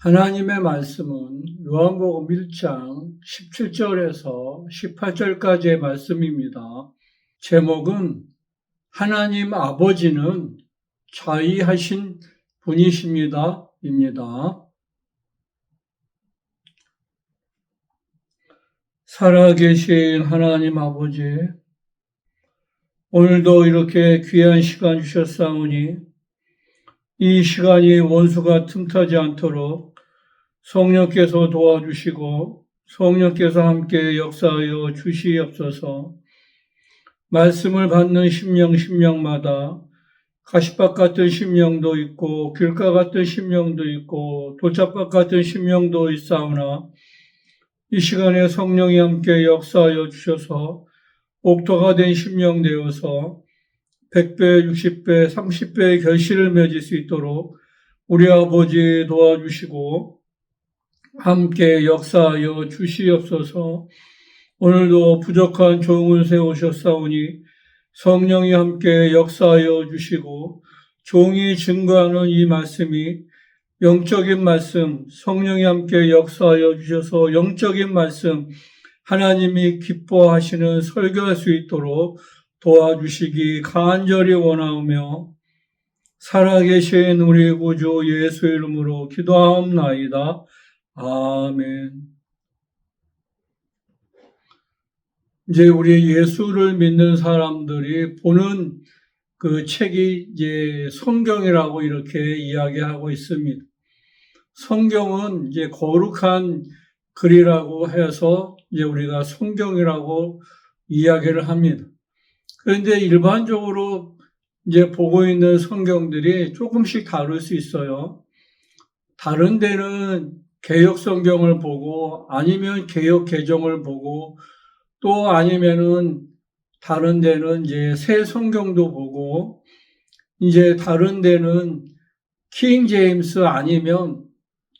하나님의 말씀은 요한복음 1장 17절에서 18절까지의 말씀입니다. 제목은 하나님 아버지는 자의하신 분이십니다. 입니다. 살아계신 하나님 아버지, 오늘도 이렇게 귀한 시간 주셨사오니 이 시간이 원수가 틈타지 않도록 성령께서 도와주시고 성령께서 함께 역사하여 주시옵소서. 말씀을 받는 심령마다 가시밭 같은 심령도 있고 길가 같은 심령도 있고 도착밭 같은 심령도 있사오나 이 시간에 성령이 함께 역사하여 주셔서 옥토가 된 심령 되어서 100배, 60배, 30배의 결실을 맺을 수 있도록 우리 아버지 도와주시고 함께 역사하여 주시옵소서. 오늘도 부족한 종을 세우셨사오니 성령이 함께 역사하여 주시고 종이 증거하는 이 말씀이 영적인 말씀, 성령이 함께 역사하여 주셔서 영적인 말씀, 하나님이 기뻐하시는 설교할 수 있도록 도와주시기 간절히 원하오며 살아계신 우리 구주 예수 이름으로 기도하옵나이다. 아멘. 이제 우리 예수를 믿는 사람들이 보는 그 책이 이제 성경이라고 이렇게 이야기하고 있습니다. 성경은 이제 거룩한 글이라고 해서 이제 우리가 성경이라고 이야기를 합니다. 그런데 일반적으로 이제 보고 있는 성경들이 조금씩 다를 수 있어요. 다른 데는 개역 성경을 보고 아니면 개역 개정을 보고 또 아니면은 다른 데는 이제 새 성경도 보고 이제 다른 데는 킹 제임스 아니면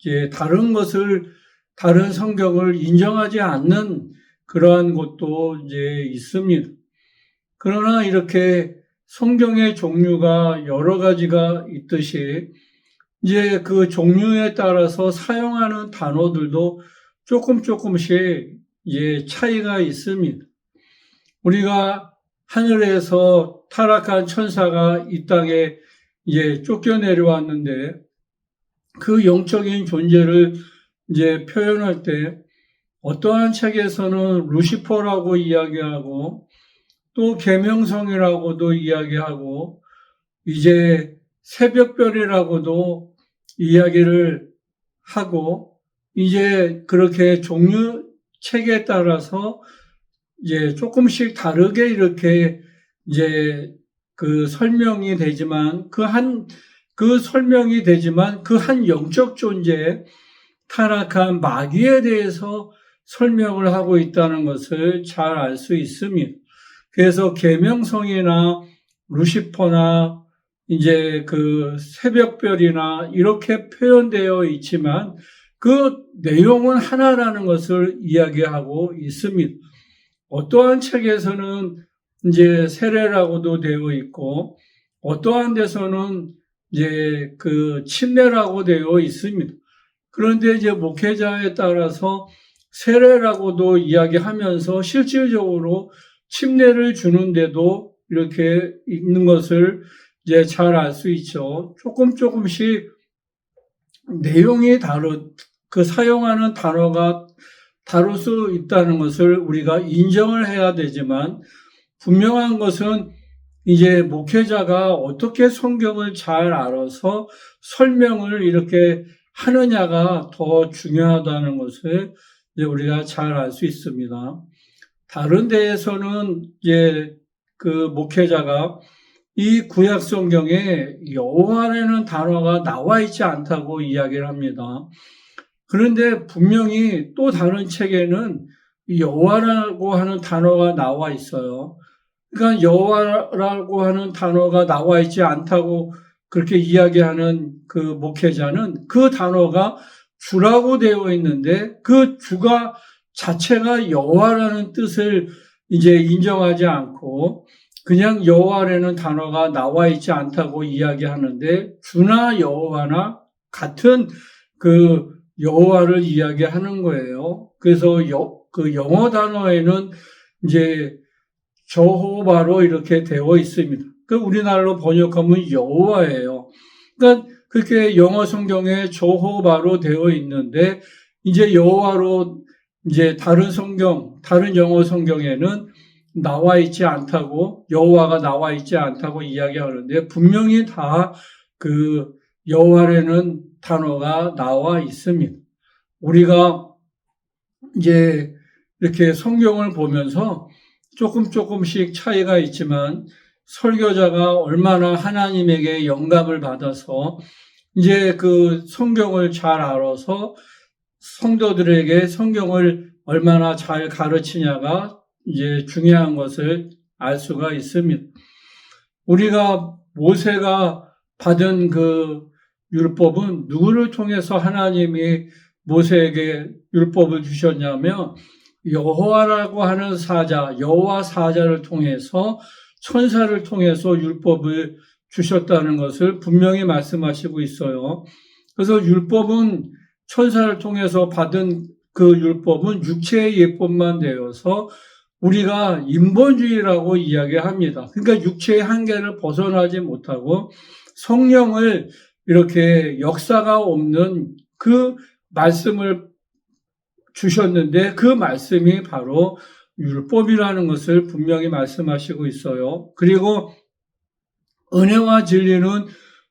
이제 다른 성경을 인정하지 않는 그러한 것도 이제 있습니다. 그러나 이렇게 성경의 종류가 여러 가지가 있듯이 이제 그 종류에 따라서 사용하는 단어들도 조금씩 이제 차이가 있습니다. 우리가 하늘에서 타락한 천사가 이 땅에 이제 쫓겨 내려왔는데 그 영적인 존재를 이제 표현할 때 어떠한 책에서는 루시퍼라고 이야기하고 또 계명성이라고도 이야기하고 이제 새벽별이라고도 이야기를 하고 이제 그렇게 종류 책에 따라서 이제 조금씩 다르게 이렇게 이제 그 설명이 되지만 그 한 영적 존재 타락한 마귀에 대해서 설명을 하고 있다는 것을 잘 알 수 있습니다. 그래서 계명성이나 루시퍼나 이제 그 새벽별이나 이렇게 표현되어 있지만 그 내용은 하나라는 것을 이야기하고 있습니다. 어떠한 책에서는 이제 세례라고도 되어 있고 어떠한 데서는 이제 그 침례라고 되어 있습니다. 그런데 이제 목회자에 따라서 세례라고도 이야기하면서 실질적으로 침례를 주는데도 이렇게 있는 것을 이제 잘 알 수 있죠. 조금씩 내용이 그 사용하는 단어가 다를 수 있다는 것을 우리가 인정을 해야 되지만 분명한 것은 이제 목회자가 어떻게 성경을 잘 알아서 설명을 이렇게 하느냐가 더 중요하다는 것을 이제 우리가 잘 알 수 있습니다. 다른 데에서는 이제 그 목회자가 이 구약 성경에 여호와라는 단어가 나와 있지 않다고 이야기를 합니다. 그런데 분명히 또 다른 책에는 여호와라고 하는 단어가 나와 있어요. 그러니까 여호와라고 하는 단어가 나와 있지 않다고 그렇게 이야기하는 그 목회자는 그 단어가 주라고 되어 있는데 그 주가 자체가 여호와라는 뜻을 이제 인정하지 않고 그냥 여호와라는 단어가 나와 있지 않다고 이야기하는데 주나 여호와나 같은 그 여호와를 이야기하는 거예요. 그래서 그 영어 단어에는 이제 저호바로 이렇게 되어 있습니다. 그 우리나라로 번역하면 여호와예요. 그러니까 그렇게 영어 성경에 저호바로 되어 있는데 이제 여호와로 이제 다른 영어 성경에는 나와 있지 않다고, 여호와가 나와 있지 않다고 이야기하는데 분명히 다 그 여호와라는 단어가 나와 있습니다. 우리가 이제 이렇게 성경을 보면서 조금씩 차이가 있지만 설교자가 얼마나 하나님에게 영감을 받아서 이제 그 성경을 잘 알아서 성도들에게 성경을 얼마나 잘 가르치냐가 이제 중요한 것을 알 수가 있습니다. 우리가 모세가 받은 그 율법은 누구를 통해서 하나님이 모세에게 율법을 주셨냐면 여호와라고 하는 사자, 여호와 사자를 통해서 천사를 통해서 율법을 주셨다는 것을 분명히 말씀하시고 있어요. 그래서 율법은 천사를 통해서 받은 그 율법은 육체의 예법만 되어서 우리가 인본주의라고 이야기합니다. 그러니까 육체의 한계를 벗어나지 못하고 성령을 이렇게 역사가 없는 그 말씀을 주셨는데 그 말씀이 바로 율법이라는 것을 분명히 말씀하시고 있어요. 그리고 은혜와 진리는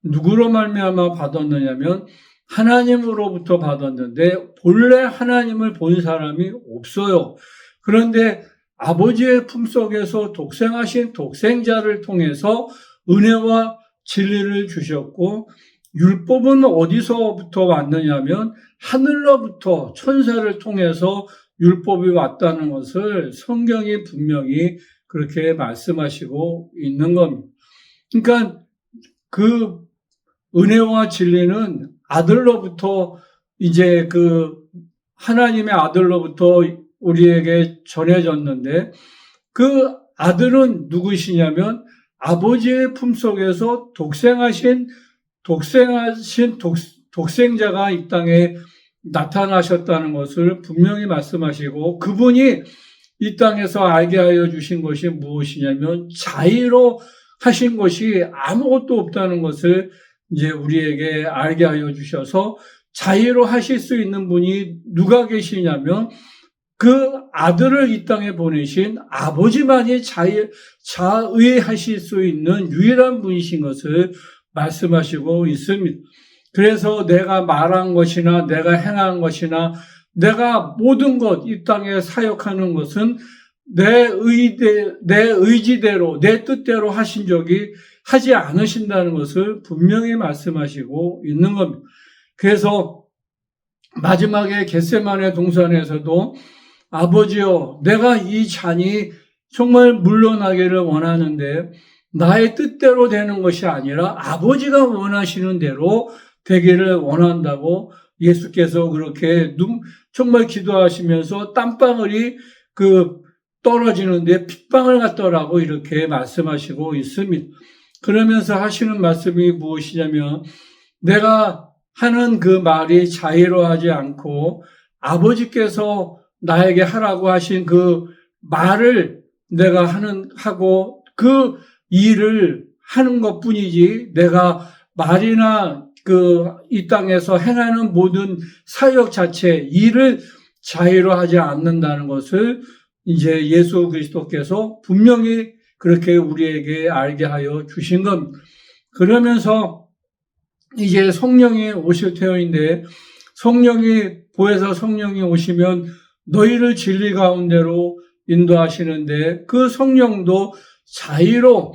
누구로 말미암아 받았느냐면 하나님으로부터 받았는데 본래 하나님을 본 사람이 없어요. 그런데 아버지의 품속에서 독생하신 독생자를 통해서 은혜와 진리를 주셨고 율법은 어디서부터 왔느냐면 하늘로부터 천사를 통해서 율법이 왔다는 것을 성경이 분명히 그렇게 말씀하시고 있는 겁니다. 그러니까 그 은혜와 진리는 아들로부터 이제 그 하나님의 아들로부터 우리에게 전해졌는데 그 아들은 누구시냐면 아버지의 품속에서 독생자가 이 땅에 나타나셨다는 것을 분명히 말씀하시고 그분이 이 땅에서 알게 하여 주신 것이 무엇이냐면 자의로 하신 것이 아무것도 없다는 것을 이제 우리에게 알게 하여 주셔서 자의로 하실 수 있는 분이 누가 계시냐면 그 아들을 이 땅에 보내신 아버지만이 자의하실 수 있는 유일한 분이신 것을 말씀하시고 있습니다. 그래서 내가 말한 것이나 내가 행한 것이나 내가 모든 것 이 땅에 사역하는 것은 내 의지대로 내 뜻대로 하지 않으신다는 것을 분명히 말씀하시고 있는 겁니다. 그래서 마지막에 겟세마네 동산에서도 아버지여 내가 이 잔이 정말 물러나기를 원하는데 나의 뜻대로 되는 것이 아니라 아버지가 원하시는 대로 되기를 원한다고 예수께서 그렇게 정말 기도하시면서 땀방울이 떨어지는데 핏방울 같더라고 이렇게 말씀하시고 있습니다. 그러면서 하시는 말씀이 무엇이냐면 내가 하는 그 말이 자의로하지 않고 아버지께서 나에게 하라고 하신 그 말을 내가 하고 그 일을 하는 것 뿐이지 내가 말이나 이 땅에서 행하는 모든 사역 자체, 일을 자의로 하지 않는다는 것을 이제 예수 그리스도께서 분명히 그렇게 우리에게 알게 하여 주신 겁니다. 그러면서 이제 성령이 오실 터인데 보혜사 성령이 오시면 너희를 진리 가운데로 인도하시는데 그 성령도 자의로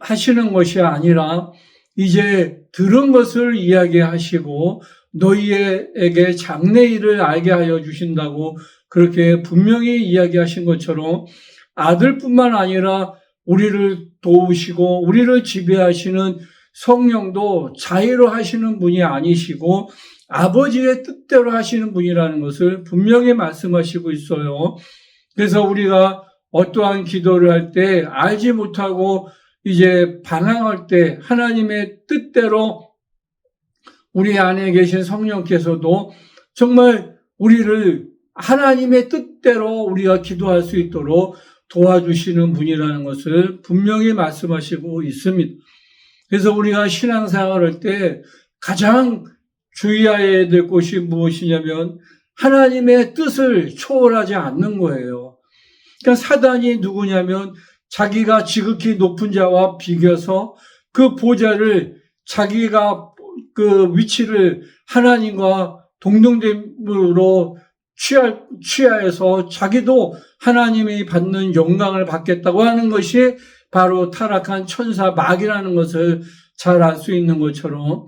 하시는 것이 아니라 이제 들은 것을 이야기하시고 너희에게 장래일을 알게 하여 주신다고 그렇게 분명히 이야기하신 것처럼 아들뿐만 아니라 우리를 도우시고 우리를 지배하시는 성령도 자의로 하시는 분이 아니시고 아버지의 뜻대로 하시는 분이라는 것을 분명히 말씀하시고 있어요. 그래서 우리가 어떠한 기도를 할 때 알지 못하고 이제 방황할 때 하나님의 뜻대로 우리 안에 계신 성령께서도 정말 우리를 하나님의 뜻대로 우리가 기도할 수 있도록 도와주시는 분이라는 것을 분명히 말씀하시고 있습니다. 그래서 우리가 신앙생활할 때 가장 주의해야 될 것이 무엇이냐면 하나님의 뜻을 초월하지 않는 거예요. 그러니까 사단이 누구냐면 자기가 지극히 높은 자와 비교해서 그 보좌를 자기가 그 위치를 하나님과 동등됨으로 취하여서 자기도 하나님이 받는 영광을 받겠다고 하는 것이 바로 타락한 천사 마귀라는 것을 잘 알 수 있는 것처럼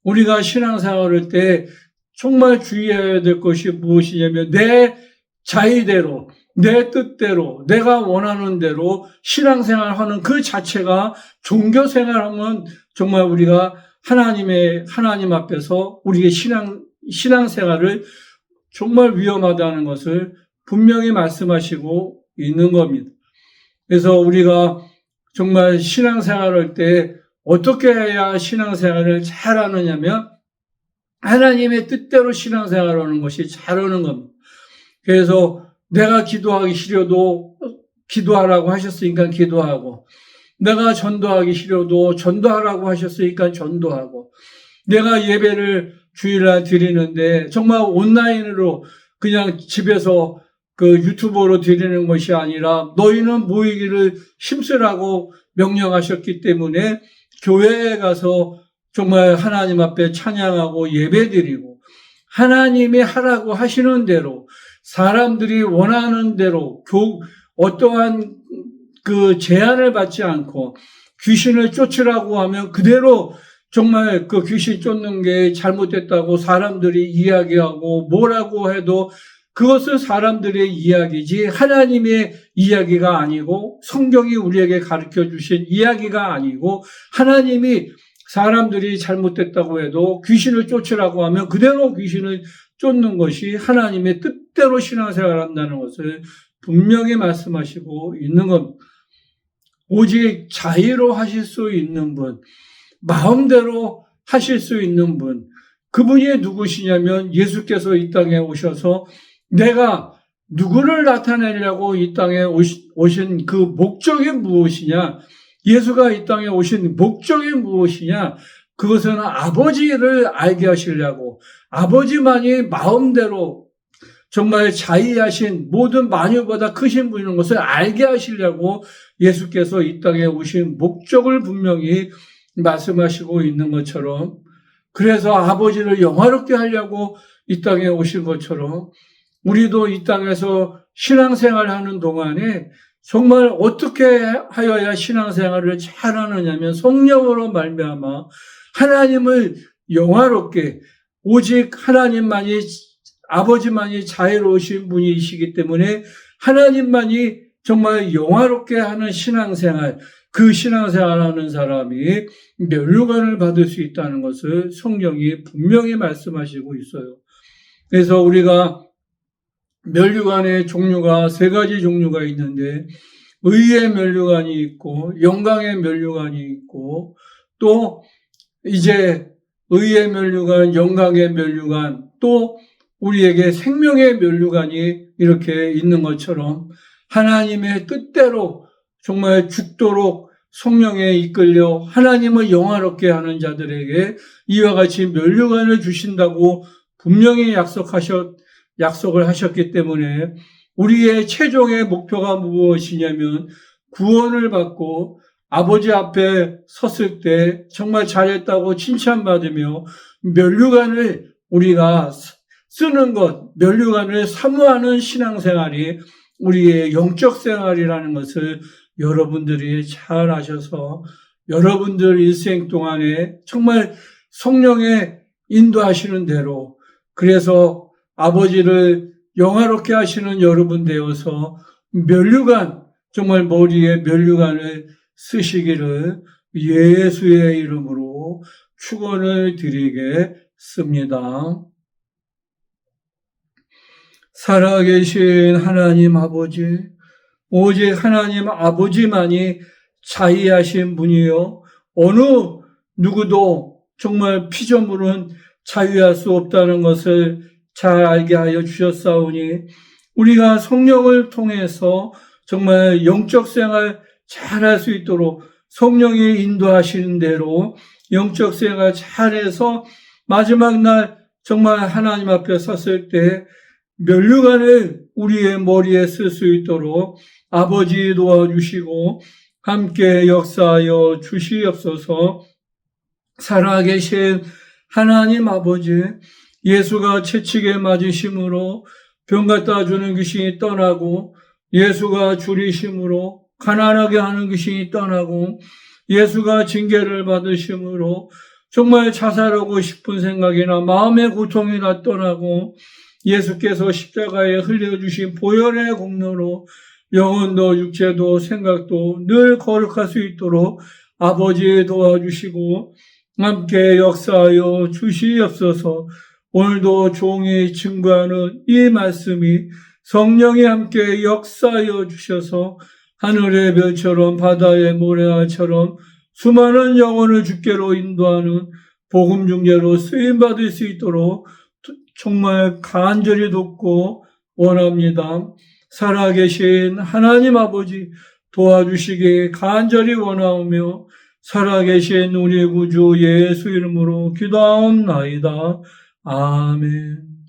우리가 신앙생활할 때 정말 주의해야 될 것이 무엇이냐면 내 자의대로 내 뜻대로 내가 원하는 대로 신앙생활하는 그 자체가 종교생활하면 정말 우리가 하나님 앞에서 우리의 신앙생활을 정말 위험하다는 것을 분명히 말씀하시고 있는 겁니다. 그래서 우리가 정말 신앙생활할 때 어떻게 해야 신앙생활을 잘하느냐면 하나님의 뜻대로 신앙생활하는 것이 잘하는 겁니다. 그래서 내가 기도하기 싫어도 기도하라고 하셨으니까 기도하고, 내가 전도하기 싫어도 전도하라고 하셨으니까 전도하고, 내가 예배를 주일날 드리는데 정말 온라인으로 그냥 집에서 그 유튜브로 드리는 것이 아니라 너희는 모이기를 힘쓰라고 명령하셨기 때문에 교회에 가서 정말 하나님 앞에 찬양하고 예배드리고 하나님이 하라고 하시는 대로 사람들이 원하는 대로 어떠한 그 제한을 받지 않고 귀신을 쫓으라고 하면 그대로 정말 그 귀신 쫓는 게 잘못됐다고 사람들이 이야기하고 뭐라고 해도 그것은 사람들의 이야기지 하나님의 이야기가 아니고 성경이 우리에게 가르쳐 주신 이야기가 아니고 하나님이 사람들이 잘못됐다고 해도 귀신을 쫓으라고 하면 그대로 귀신을 쫓는 것이 하나님의 뜻대로 신앙생활을 한다는 것을 분명히 말씀하시고 있는 겁니다. 오직 자의로 하실 수 있는 분, 마음대로 하실 수 있는 분, 그분이 누구시냐면 예수께서 이 땅에 오셔서 내가 누구를 나타내려고 이 땅에 오신 그 목적이 무엇이냐, 예수가 이 땅에 오신 목적이 무엇이냐, 그것은 아버지를 알게 하시려고, 아버지만이 마음대로 정말 자의하신 모든 만유보다 크신 분인 것을 알게 하시려고 예수께서 이 땅에 오신 목적을 분명히 말씀하시고 있는 것처럼, 그래서 아버지를 영화롭게 하려고 이 땅에 오신 것처럼 우리도 이 땅에서 신앙생활하는 동안에 정말 어떻게 하여야 신앙생활을 잘하느냐면 성령으로 말미암아 하나님을 영화롭게, 오직 하나님만이 아버지만이 자유로우신 분이시기 때문에 하나님만이 정말 영화롭게 하는 신앙생활, 그 신앙생활하는 사람이 면류관을 받을 수 있다는 것을 성경이 분명히 말씀하시고 있어요. 그래서 우리가 면류관의 종류가 세 가지 종류가 있는데 의의 면류관이 있고 영광의 면류관이 있고 또 이제 의의 면류관, 영광의 면류관, 또 우리에게 생명의 면류관이 이렇게 있는 것처럼 하나님의 뜻대로 정말 죽도록 성령에 이끌려 하나님을 영화롭게 하는 자들에게 이와 같이 면류관을 주신다고 분명히 약속을 하셨기 때문에 우리의 최종의 목표가 무엇이냐면 구원을 받고 아버지 앞에 섰을 때 정말 잘했다고 칭찬받으며 면류관을 우리가 쓰는 것, 면류관을 사모하는 신앙생활이 우리의 영적 생활이라는 것을 여러분들이 잘 아셔서 여러분들 일생 동안에 정말 성령의 인도하시는 대로, 그래서 아버지를 영화롭게 하시는 여러분 되어서 면류관, 정말 머리에 면류관을 쓰시기를 예수의 이름으로 축원을 드리겠습니다. 살아계신 하나님 아버지, 오직 하나님 아버지만이 자의하신 분이요, 어느 누구도 정말 피조물은 자유할 수 없다는 것을 잘 알게 하여 주셨사오니 우리가 성령을 통해서 정말 영적 생활 잘할 수 있도록 성령이 인도하시는 대로 영적 생활 잘해서 마지막 날 정말 하나님 앞에 섰을 때 면류관을 우리의 머리에 쓸 수 있도록 아버지 도와주시고 함께 역사하여 주시옵소서. 살아계신 하나님 아버지, 예수가 채찍에 맞으심으로 병 갖다 주는 귀신이 떠나고 예수가 줄이심으로 가난하게 하는 귀신이 떠나고 예수가 징계를 받으심으로 정말 자살하고 싶은 생각이나 마음의 고통이 다 떠나고 예수께서 십자가에 흘려주신 보혈의 공로로 영혼도 육체도 생각도 늘 거룩할 수 있도록 아버지 도와주시고 함께 역사하여 주시옵소서. 오늘도 종이 증거하는 이 말씀이 성령이 함께 역사하여 주셔서 하늘의 별처럼 바다의 모래알처럼 수많은 영혼을 주께로 인도하는 복음 중재로 쓰임받을 수 있도록 정말 간절히 돕고 원합니다. 살아계신 하나님 아버지 도와주시기 간절히 원하오며 살아계신 우리 구주 예수 이름으로 기도하옵나이다. 아멘.